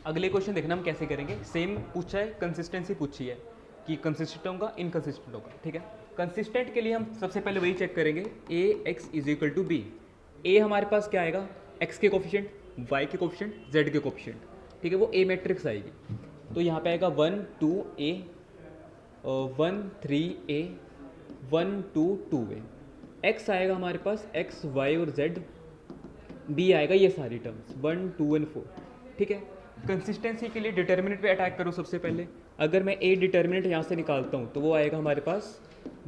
अगले क्वेश्चन देखना हम कैसे करेंगे। सेम पूछा है, कंसिस्टेंसी पूछी है कि कंसिस्टेंट होगा इनकंसिस्टेंट होगा। ठीक है, कंसिस्टेंट के लिए हम सबसे पहले वही चेक करेंगे, a x is equal to b. A हमारे पास क्या आएगा, एक्स के कोफिशिएंट, वाई के कोफिशिएंट, जेड के कोफिशिएंट। ठीक है, वो ए मैट्रिक्स आएगी। तो यहाँ पे आएगा 1 2 ए, 1 3 ए, 1 2 2 ए। एक्स आएगा हमारे पास एक्स वाई और जेड, बी आएगा ये सारी टर्म्स 1 2 एंड 4। ठीक है, कंसिस्टेंसी के लिए डिटर्मिनेंट पे अटैक करो सबसे पहले। अगर मैं ए डिटर्मिनेंट यहाँ से निकालता हूँ तो वो आएगा हमारे पास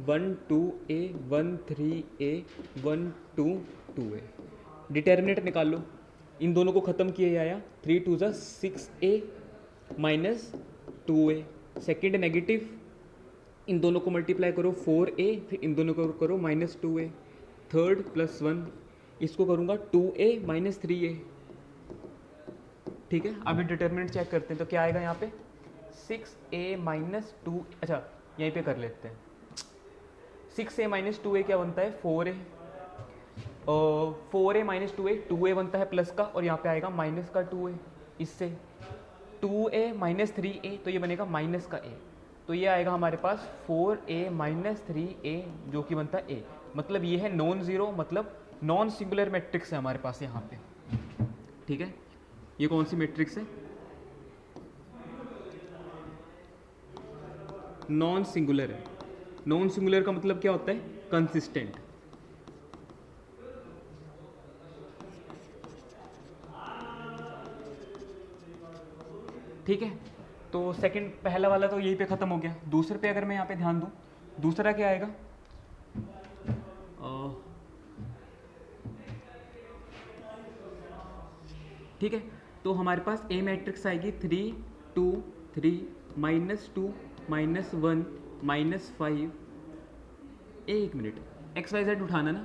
1 2 ए, 1 3 ए, 1 2 2 ए। डिटर्मिनेंट निकाल लो, इन दोनों को ख़त्म किए आया 3 2 ज़ा 6 ए माइनस 2 ए। सेकेंड नेगेटिव, इन दोनों को मल्टीप्लाई करो 4 ए, फिर इन दोनों को करो माइनस 2 ए। थर्ड प्लस 1, इसको करूँगा 2 ए माइनस 3 ए। ठीक है, अभी डिटर्मिनेंट चेक करते हैं तो क्या आएगा यहाँ पे 6 ए माइनस 2, अच्छा यहीं पे कर लेते हैं। 6 ए माइनस 2 ए क्या बनता है 4 ए, 4 ए माइनस 2 ए, 2 ए बनता है प्लस का और यहाँ पे आएगा माइनस का 2 ए। इससे 2 ए माइनस 3 ए, तो ये बनेगा माइनस का ए। तो ये आएगा हमारे पास 4 ए माइनस 3 ए जो कि बनता है ए। मतलब ये है नॉन ज़ीरो, मतलब नॉन सिंगुलर मैट्रिक्स है हमारे पास यहाँ पे। ठीक है, ये कौन सी मैट्रिक्स है, नॉन सिंगुलर है। नॉन सिंगुलर का मतलब क्या होता है, कंसिस्टेंट। ठीक है, तो सेकंड पहला वाला तो यहीं पे ख़त्म हो गया। दूसरे पे अगर मैं यहाँ पे ध्यान दूँ, दूसरा क्या आएगा, ठीक है, तो हमारे पास ए मैट्रिक्स आएगी 3 2 3 माइनस 2 माइनस 1 माइनस 5। एक मिनट, एक्स वाई जेड उठाना ना,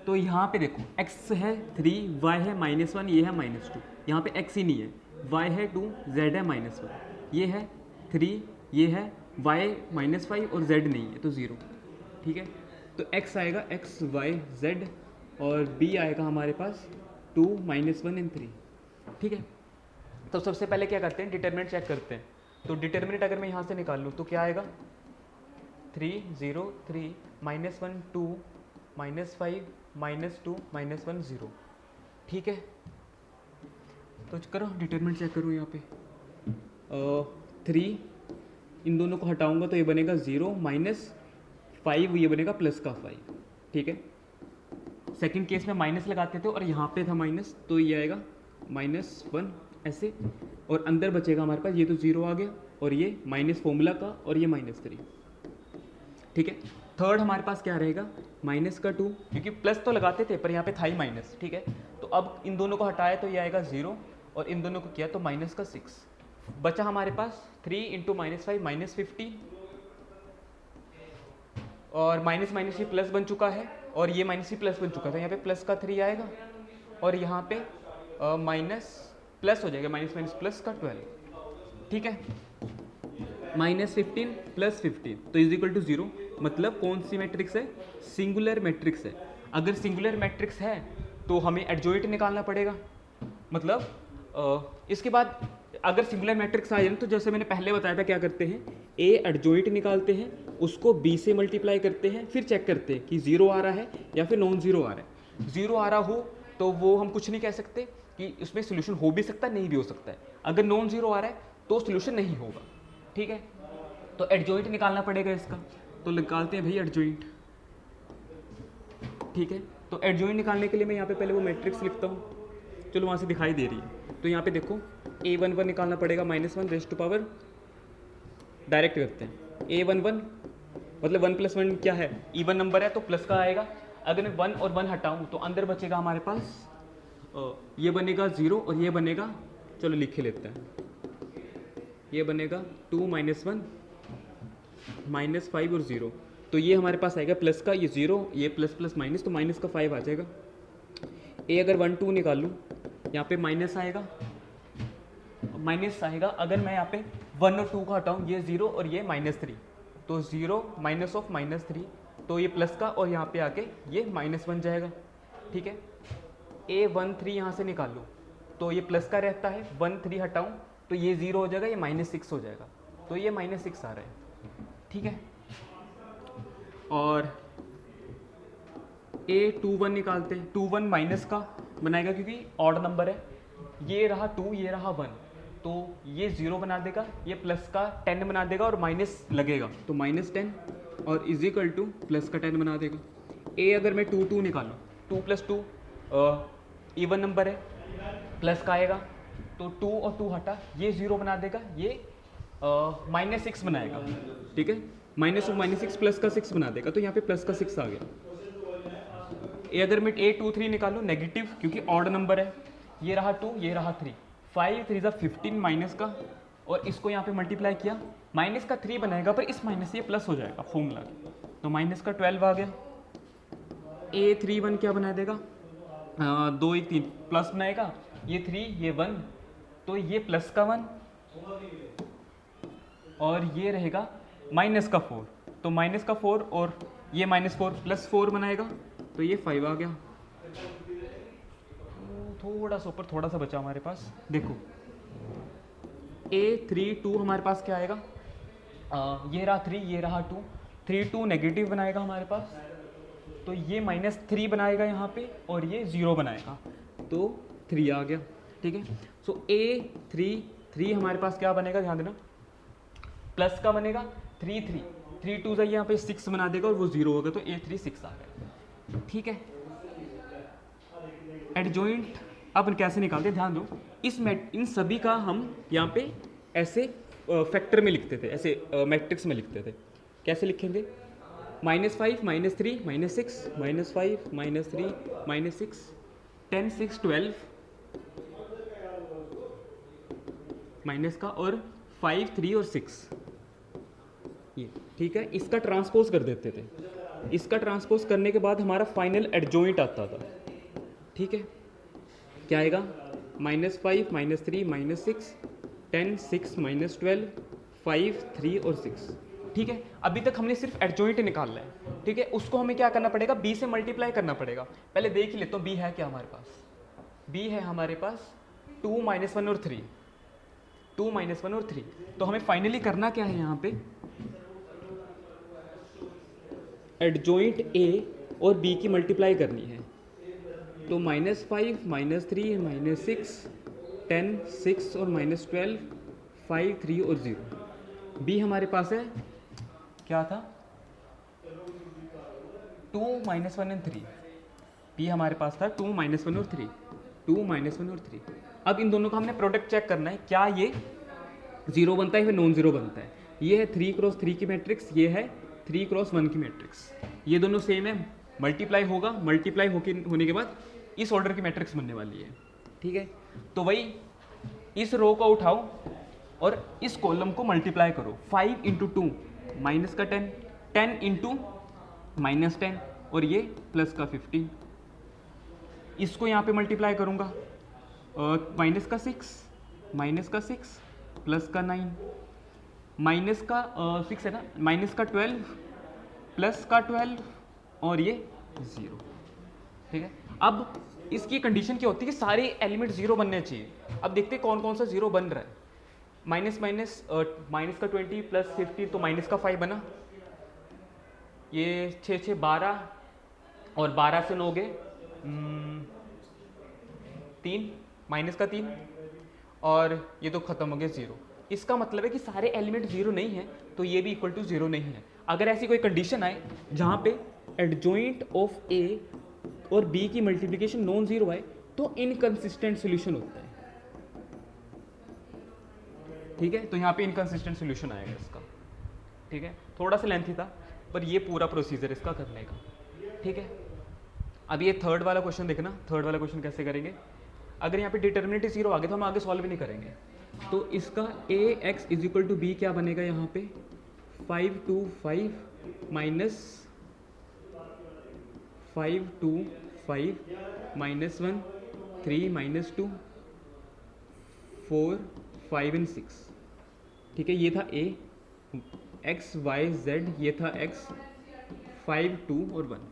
तो यहाँ पे देखो एक्स है 3, वाई है -1, ये है -2। यहाँ पे एक्स ही नहीं है, वाई है 2, जेड है -1, ये है 3, ये है वाई -5 और जेड नहीं है तो 0। ठीक है, तो एक्स आएगा एक्स वाई जेड और बी आएगा हमारे पास 2 -1 एंड 3। ठीक है, तो सबसे पहले क्या करते हैं, डिटर्मिनेंट चेक करते हैं। तो डिटर्मिनेंट अगर मैं यहाँ से निकाल लूँ तो क्या आएगा 3 0 3 -1 2 -5 -2 -1 0। ठीक है, तो करो डिटर्मिनेंट चेक करो यहाँ पे 3, इन दोनों को हटाऊंगा तो ये बनेगा 0 -5, ये बनेगा प्लस का 5। ठीक है, सेकंड केस में माइनस लगाते थे और यहाँ पे था माइनस, तो ये आएगा -1 ऐसे, और अंदर बचेगा हमारे पास, ये तो 0 आ गया और ये माइनस फॉर्मूला का और ये -3। ठीक है, थर्ड हमारे पास क्या रहेगा माइनस का 2, क्योंकि प्लस तो लगाते थे पर यहाँ पे था ही माइनस। ठीक है, तो अब इन दोनों को हटाया तो ये आएगा 0 और इन दोनों को किया तो माइनस का 6। बचा हमारे पास 3 इंटू -5 -50, और माइनस माइनस ये प्लस बन चुका है और ये माइनस ही प्लस बन चुका है, तो यहाँ पे प्लस का 3 आएगा और यहाँ पे माइनस प्लस हो जाएगा, माइनस माइनस प्लस का 12। ठीक है, -15 प्लस 15 तो इज इक्वल टू 0। मतलब कौन सी मैट्रिक्स है, सिंगुलर मैट्रिक्स है। अगर सिंगुलर मैट्रिक्स है तो हमें एडजॉइंट निकालना पड़ेगा। मतलब इसके बाद अगर सिंगुलर मैट्रिक्स आ जाए तो जैसे मैंने पहले बताया था क्या करते हैं, ए एडजॉइंट निकालते हैं, उसको बी से मल्टीप्लाई करते हैं, फिर चेक करते हैं कि 0 आ रहा है या फिर नॉन ज़ीरो आ रहा है। 0 आ रहा हो तो वो हम कुछ नहीं कह सकते कि उसमें सोल्यूशन हो भी सकता है, नहीं भी हो सकता है। अगर नॉन ज़ीरो आ रहा है तो सोल्यूशन नहीं होगा। ठीक है, तो एडजॉइंट निकालना पड़ेगा इसका, तो निकालते हैं भाई एडजॉइंट। ठीक है, तो एडजॉइंट निकालने के लिए मैं यहाँ पे पहले वो मैट्रिक्स लिखता हूँ, चलो वहाँ से दिखाई दे रही है। तो यहाँ पे देखो a11 निकालना पड़ेगा -1 रेज़ टू पावर, डायरेक्ट करते हैं a11 मतलब 1 + 1 क्या है, इवन नंबर है तो प्लस का आएगा। अगर मैं 1 और 1 हटाऊँ तो अंदर बचेगा हमारे पास ये बनेगा 0 और ये बनेगा, चलो लिख के लेते हैं, ये बनेगा 2 - 1 -5 और 0। तो ये हमारे पास आएगा प्लस का, ये 0, ये प्लस प्लस माइनस, तो माइनस का 5 आ जाएगा। ए अगर 1 2 निकाल लूँ, यहाँ पे माइनस आएगा, माइनस आएगा। अगर मैं यहाँ पे 1 और 2 को हटाऊँ, ये 0 और ये -3, तो 0 माइनस ऑफ -3, तो ये प्लस का और यहाँ पे आके ये माइनस बन जाएगा। ठीक है, A13 यहाँ से निकाल लो तो ये प्लस का रहता है, 1 3 हटाऊँ तो ये 0 हो जाएगा, ये -6 हो जाएगा, तो ये -6 आ रहा है, ठीक है। और A21 निकालते हैं, 21 माइनस का बनाएगा क्योंकि ऑड नंबर है, ये रहा 2 ये रहा 1, तो ये 0 बना देगा, ये प्लस का 10 बना देगा और माइनस लगेगा, तो -10 और इज इक्वल टू प्लस का 10 बना देगा। ए अगर मैं 2 निकालूँ, 2 + 2 इवन नंबर है, प्लस का आएगा, तो 2 और 2 हटा, ये 0 बना देगा, ये -6 बनाएगा, ठीक है, -6 प्लस का 6 बना देगा, तो यहाँ पे प्लस का 6 आ गया। ए अगर मैं A23 निकालूँ नेगेटिव, क्योंकि ऑड नंबर है, ये रहा 2 ये रहा 3, 5 3 ज़ा 15 माइनस का, और इसको यहाँ पे मल्टीप्लाई किया, माइनस का 3 बनाएगा, पर इस माइनस से ये प्लस हो जाएगा फॉर्मूला, तो माइनस का 12 आ गया। A31 क्या बना देगा, 2 1 3 प्लस बनाएगा, ये 3 ये 1, तो ये प्लस का 1 और ये रहेगा माइनस का 4, तो माइनस का 4 और ये -4 प्लस 4 बनाएगा, तो ये 5 आ गया। थोड़ा सा ऊपर थोड़ा सा बचा हमारे पास, देखो A32 हमारे पास क्या आएगा, ये रहा 3 ये रहा 2, 3 2 नेगेटिव बनाएगा हमारे पास, तो ये -3 बनाएगा यहाँ पे और ये 0 बनाएगा, तो 3 आ गया, ठीक है। सो A33 हमारे पास क्या बनेगा, ध्यान देना, प्लस का बनेगा, 3 3 3 2 यहाँ पे 6 बना देगा और वो 0 होगा, तो A36 आ गया, ठीक है। एडजॉइंट अब कैसे निकालते हैं, ध्यान दो, इन सभी का हम यहाँ पे ऐसे फैक्टर में लिखते थे, ऐसे मैट्रिक्स में लिखते थे, कैसे लिखेंगे, -5 -3 -6 -5 -3 -6 10 6 12 माइनस का और 5 3 और 6, ये ठीक है। इसका ट्रांसपोज कर देते थे, इसका ट्रांसपोज करने के बाद हमारा फाइनल एडजॉइंट आता था, ठीक है। क्या आएगा, -5 -3 -6 10 6 -12 5 3 और 6, ठीक है। अभी तक हमने सिर्फ एडजॉइंट निकालना है, ठीक है। उसको हमें क्या करना पड़ेगा, b से मल्टीप्लाई करना पड़ेगा। पहले देख ही लेता हूँ b है क्या हमारे पास, b है हमारे पास 2 -1 और 3, 2 -1 और 3, तो हमें फाइनली करना क्या है यहाँ पे, एडजॉइंट a और b की मल्टीप्लाई करनी है, तो -5 -3 -6 10 6 और -12 5 3 और 0, b हमारे पास है क्या था, 2 -1 और 3, b हमारे पास था 2 -1 और 3, 2 -1 और 3। अब इन दोनों का हमने प्रोडक्ट चेक करना है, क्या ये 0 बनता है या नॉन ज़ीरो बनता है। ये है 3 × 3 की मैट्रिक्स, ये है 3 × 1 की मैट्रिक्स, ये दोनों सेम है, मल्टीप्लाई होगा, मल्टीप्लाई होने के बाद इस ऑर्डर की मैट्रिक्स बनने वाली है, ठीक है। तो वही इस रो को उठाओ और इस कॉलम को मल्टीप्लाई करो, 5 × 2 माइनस का 10 10 × -10 और ये प्लस का 15, इसको यहाँ पे मल्टीप्लाई करूँगा, माइनस का 6 प्लस का 9 माइनस का 6 है ना, माइनस का 12 प्लस का 12 और ये 0, ठीक है। अब इसकी कंडीशन क्या होती है कि सारे एलिमेंट 0 बनने चाहिए। अब देखते हैं कौन कौन सा 0 बन रहा है, माइनस का 20 प्लस 50, तो माइनस का 5 बना, ये 6 6 12 और 12 से 9 गए 3, माइनस का 3 और ये तो खत्म हो गया 0। इसका मतलब है कि सारे एलिमेंट 0 नहीं है, तो ये भी इक्वल टू 0 नहीं है। अगर ऐसी कोई कंडीशन आए जहाँ पे एडजॉइंट ऑफ a और b की मल्टीप्लिकेशन नॉन जीरो आए, तो इनकंसिस्टेंट सॉल्यूशन होता है, ठीक है। तो यहाँ पे इनकंसिस्टेंट सॉल्यूशन आएगा इसका, ठीक है। थोड़ा सा लेंथी था, पर ये पूरा प्रोसीजर इसका करने का, ठीक है। अब ये थर्ड वाला क्वेश्चन देखना, थर्ड वाला क्वेश्चन कैसे करेंगे। अगर यहाँ पे डिटर्मिनेंट 0 आ गया तो हम आगे सॉल्व भी नहीं करेंगे, तो इसका ax = b क्या बनेगा, यहाँ पे 5 2 5 -5 2 5 -1 3 -2 4 5 और 6, ठीक है। ये था a, x y z, ये था x 5 2 और 1।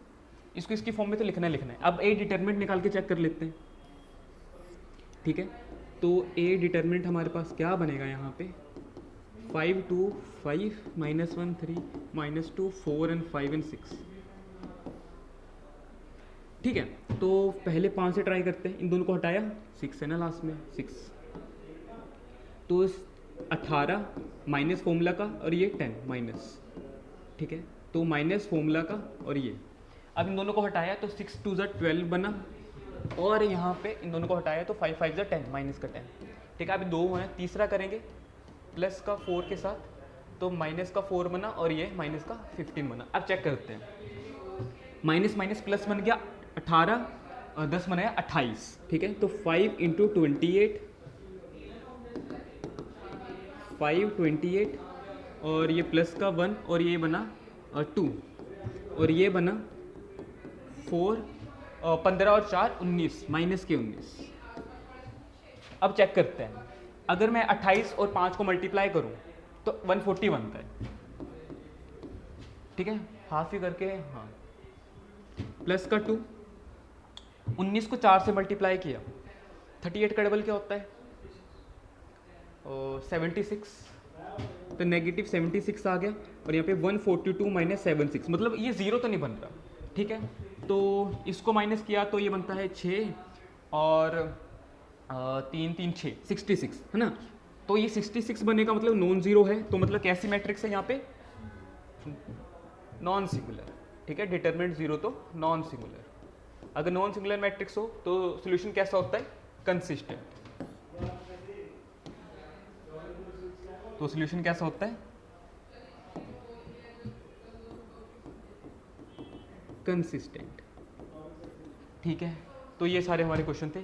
इसको इसकी फॉर्म में तो लिखना है। अब a डिटर्मिनेंट निकाल के चेक कर लेते हैं, ठीक है। तो ए डिटर्मिनेंट हमारे पास क्या बनेगा यहाँ पे, 5 2 5 -1 3 -2 4 एंड 5 एंड 6। ठीक है, तो पहले 5 से ट्राई करते हैं, इन दोनों को हटाया, 6 है ना लास्ट में, 6। तो 18 माइनस फॉर्मूला का और ये 10 माइनस, ठीक है, तो माइनस फॉर्मूला का और ये। अब इन दोनों को हटाया तो 6 2 12 बना, और यहाँ पे इन दोनों को हटाया तो 5 5 10 माइनस का 10। ठीक है, अभी 2 है, तीसरा करेंगे प्लस का 4 के साथ, तो माइनस का 4 बना और ये माइनस का 15 बना। अब चेक करते हैं, माइनस माइनस प्लस बन गया 18 और 10 बनाया 28। ठीक है, तो 5 × 28, 5 28 और ये प्लस का 1 और ये बना 2 और ये बना 4, 15 और 4 19 माइनस के 19। अब चेक करते हैं, अगर मैं 28 और 5 को मल्टीप्लाई करूं तो 140 बनता है। ठीक है, हाफ ही करके, हाँ, प्लस का 2, 19 को 4 से मल्टीप्लाई किया, 38 का डबल क्या होता है, 76, तो नेगेटिव 76 आ गया, और यहाँ पे 142 माइनस 76, मतलब ये जीरो तो नहीं बन रहा। ठीक है, तो इसको माइनस किया तो ये बनता है 6 और 3 3 6 66, है ना। तो ये 66 बनेगा, मतलब नॉन जीरो है, तो मतलब कैसी मैट्रिक्स है यहाँ पे, नॉन सिंगुलर। ठीक है, डिटरमिनेंट जीरो तो नॉन सिंगुलर। अगर नॉन सिंगुलर मैट्रिक्स हो तो सोल्यूशन कैसा होता है, कंसिस्टेंट। तो सोल्यूशन कैसा होता है, कंसिस्टेंट। ठीक है, तो ये सारे हमारे क्वेश्चन थे।